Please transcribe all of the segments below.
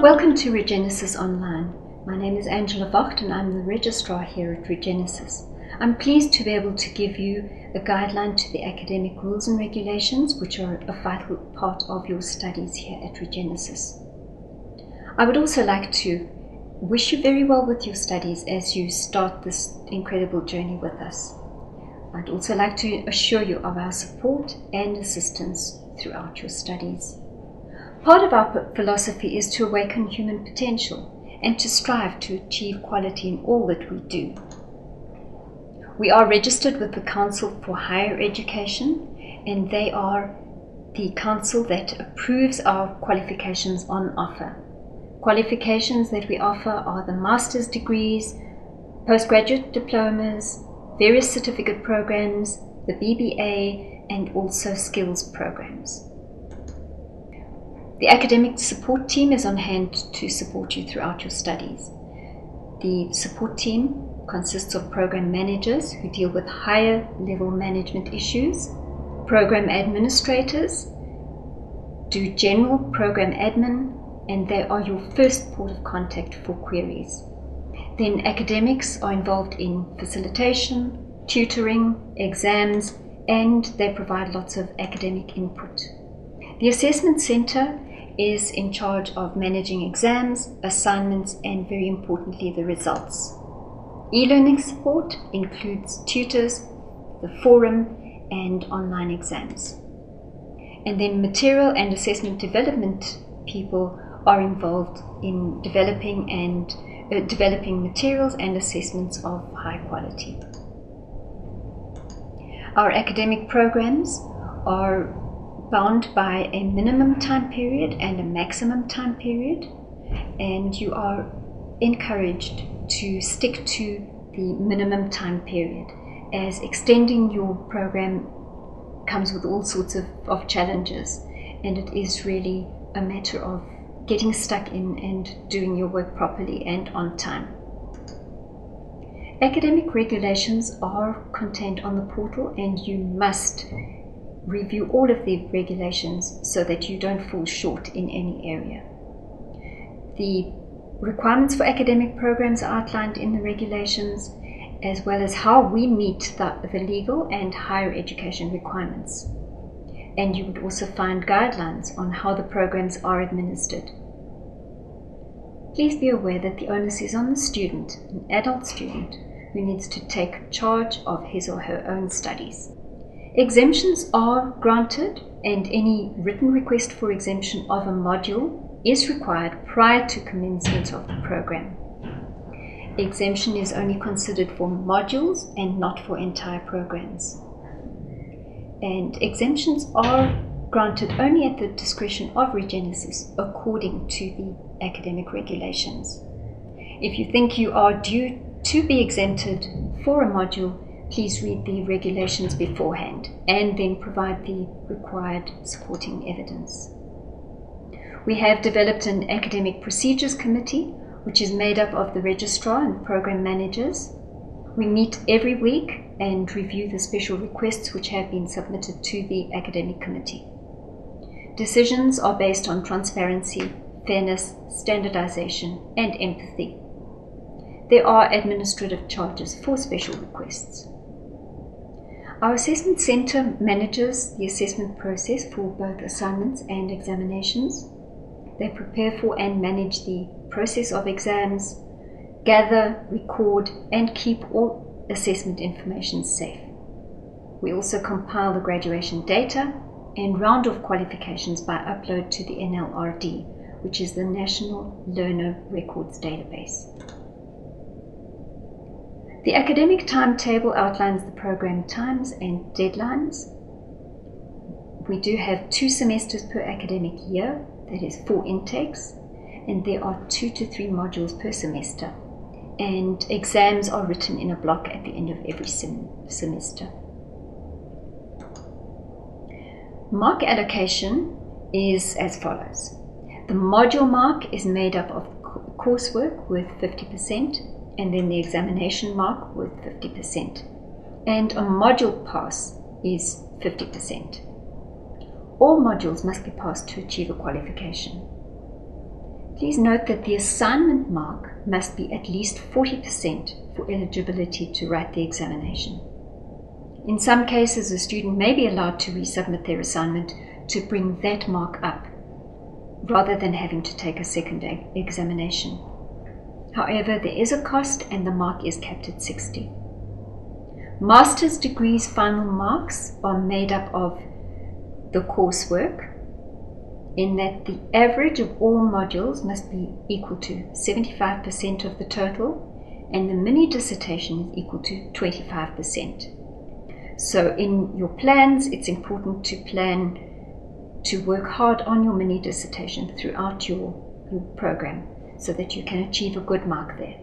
Welcome to Regenesys Online. My name is Angela Vocht and I'm the Registrar here at Regenesys. I'm pleased to be able to give you a guideline to the academic rules and regulations which are a vital part of your studies here at Regenesys. I would also like to wish you very well with your studies as you start this incredible journey with us. I'd also like to assure you of our support and assistance throughout your studies. Part of our philosophy is to awaken human potential and to strive to achieve quality in all that we do. We are registered with the Council for Higher Education, and they are the council that approves our qualifications on offer. Qualifications that we offer are the master's degrees, postgraduate diplomas, various certificate programs, the BBA, and also skills programs. The academic support team is on hand to support you throughout your studies. The support team consists of program managers who deal with higher level management issues, program administrators do general program admin, and they are your first port of contact for queries. Then academics are involved in facilitation, tutoring, exams, and they provide lots of academic input. The assessment center is in charge of managing exams, assignments, and very importantly, the results. E-learning support includes tutors, the forum, and online exams. And then material and assessment development people are involved in developing materials and assessments of high quality. Our academic programs are bound by a minimum time period and a maximum time period, and you are encouraged to stick to the minimum time period, as extending your program comes with all sorts of challenges, and it is really a matter of getting stuck in and doing your work properly and on time. Academic regulations are contained on the portal, and you must review all of the regulations so that you don't fall short in any area. The requirements for academic programs are outlined in the regulations, as well as how we meet the legal and higher education requirements. And you would also find guidelines on how the programs are administered. Please be aware that the onus is on the student, an adult student, who needs to take charge of his or her own studies. Exemptions are granted, and any written request for exemption of a module is required prior to commencement of the program. Exemption is only considered for modules and not for entire programs. And exemptions are granted only at the discretion of Regenesys according to the academic regulations. If you think you are due to be exempted for a module, please read the regulations beforehand and then provide the required supporting evidence. We have developed an academic procedures committee which is made up of the registrar and program managers. We meet every week and review the special requests which have been submitted to the academic committee. Decisions are based on transparency, fairness, standardization, and empathy. There are administrative charges for special requests. Our assessment center manages the assessment process for both assignments and examinations. They prepare for and manage the process of exams, gather, record, and keep all assessment information safe. We also compile the graduation data and round off qualifications by upload to the NLRD, which is the National Learner Records Database. The academic timetable outlines the program times and deadlines. We do have 2 semesters per academic year, that is 4 intakes, and there are 2 to 3 modules per semester, and exams are written in a block at the end of every semester. Mark allocation is as follows. The module mark is made up of coursework with 50%, and then the examination mark with 50%. And a module pass is 50%. All modules must be passed to achieve a qualification. Please note that the assignment mark must be at least 40% for eligibility to write the examination. In some cases, a student may be allowed to resubmit their assignment to bring that mark up, rather than having to take a second examination. However, there is a cost and the mark is capped at 60. Master's degrees final marks are made up of the coursework, in that the average of all modules must be equal to 75% of the total, and the mini dissertation is equal to 25%. So in your plans, it's important to plan to work hard on your mini dissertation throughout your program so that you can achieve a good mark there.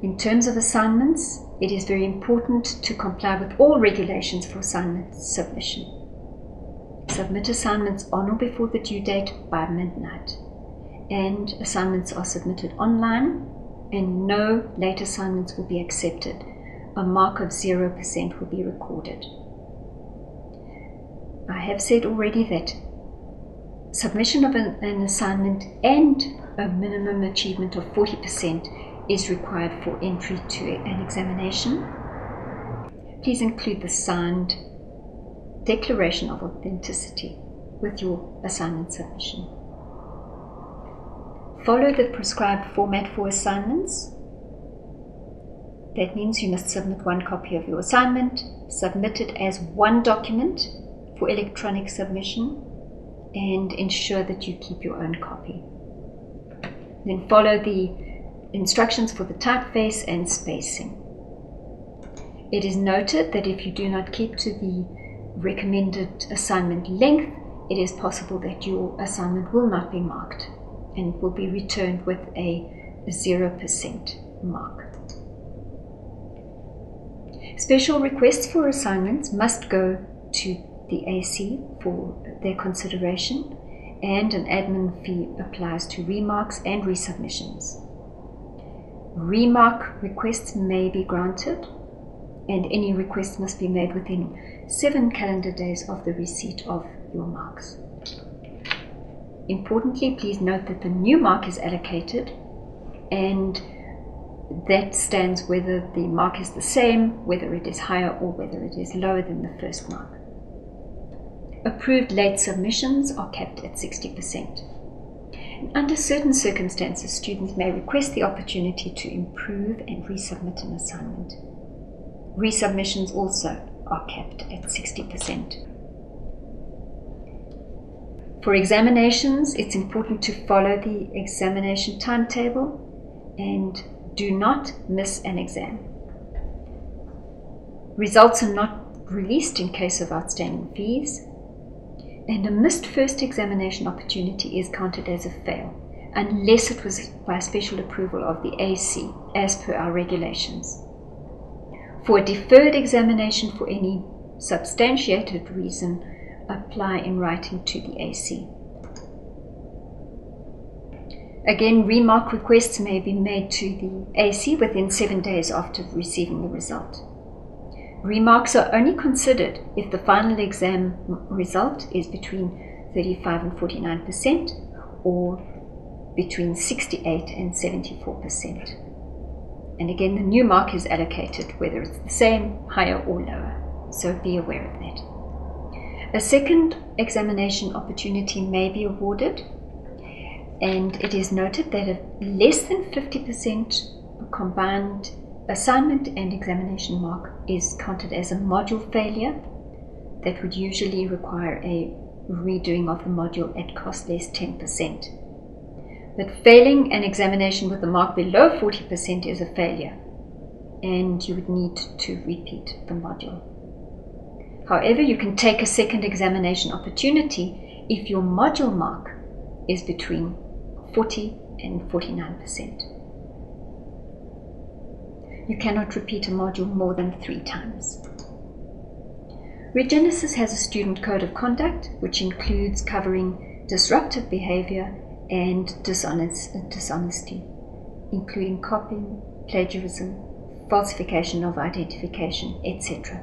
In terms of assignments, it is very important to comply with all regulations for assignment submission. Submit assignments on or before the due date by midnight, and assignments are submitted online, and no late assignments will be accepted. A mark of 0% will be recorded. I have said already that submission of an assignment and a minimum achievement of 40% is required for entry to an examination. Please include the signed declaration of authenticity with your assignment submission. Follow the prescribed format for assignments. That means you must submit one copy of your assignment, submit it as one document for electronic submission, and ensure that you keep your own copy. Then follow the instructions for the typeface and spacing. It is noted that if you do not keep to the recommended assignment length, it is possible that your assignment will not be marked and will be returned with a 0% mark. Special requests for assignments must go to the AC for their consideration, and an admin fee applies to remarks and resubmissions. Remark requests may be granted, and any request must be made within 7 calendar days of the receipt of your marks. Importantly, please note that the new mark is allocated, and that stands whether the mark is the same, whether it is higher, or whether it is lower than the first mark. Approved late submissions are capped at 60%. Under certain circumstances, students may request the opportunity to improve and resubmit an assignment. Resubmissions also are capped at 60%. For examinations, it's important to follow the examination timetable and do not miss an exam. Results are not released in case of outstanding fees, and a missed first examination opportunity is counted as a fail, unless it was by special approval of the AC, as per our regulations. For a deferred examination for any substantiated reason, apply in writing to the AC. Again, remark requests may be made to the AC within 7 days after receiving the result. Remarks are only considered if the final exam result is between 35 and 49% or between 68 and 74%. And again, the new mark is allocated whether it's the same, higher or lower, so be aware of that. A second examination opportunity may be awarded, and it is noted that a less than 50% combined assignment and examination mark is counted as a module failure that would usually require a redoing of the module at cost less 10%. But failing an examination with a mark below 40% is a failure, and you would need to repeat the module. However, you can take a second examination opportunity if your module mark is between 40 and 49%. You cannot repeat a module more than 3 times. Regenesys has a student code of conduct which includes covering disruptive behavior and dishonesty, including copying, plagiarism, falsification of identification, etc.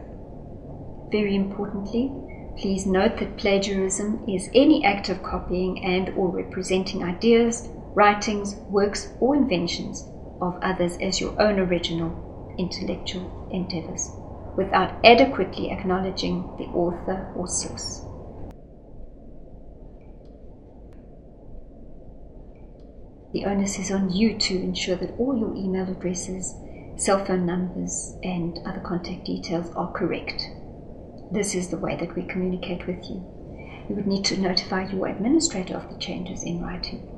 Very importantly, Please note that plagiarism is any act of copying and or representing ideas, writings, works or inventions of others as your own original intellectual endeavors, without adequately acknowledging the author or source. The onus is on you to ensure that all your email addresses, cell phone numbers, and other contact details are correct. This is the way that we communicate with you. You would need to notify your administrator of the changes in writing.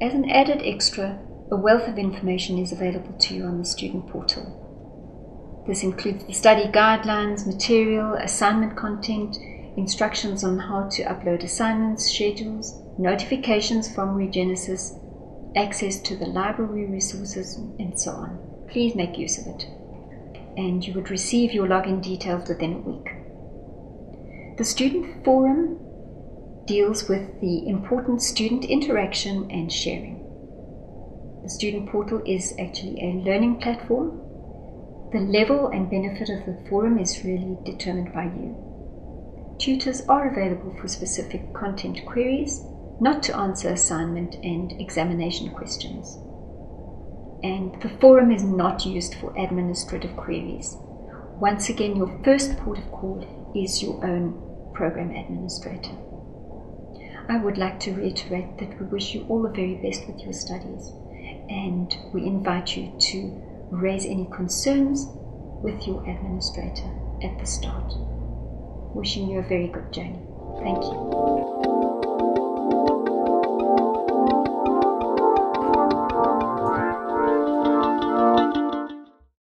As an added extra, a wealth of information is available to you on the student portal. This includes the study guidelines, material, assignment content, instructions on how to upload assignments, schedules, notifications from Regenesys, access to the library resources, and so on. Please make use of it, and you would receive your login details within a week. The student forum deals with the important student interaction and sharing. The student portal is actually a learning platform. The level and benefit of the forum is really determined by you. Tutors are available for specific content queries, not to answer assignment and examination questions. And the forum is not used for administrative queries. Once again, your first port of call is your own program administrator. I would like to reiterate that we wish you all the very best with your studies, and we invite you to raise any concerns with your administrator at the start. Wishing you a very good journey. Thank you.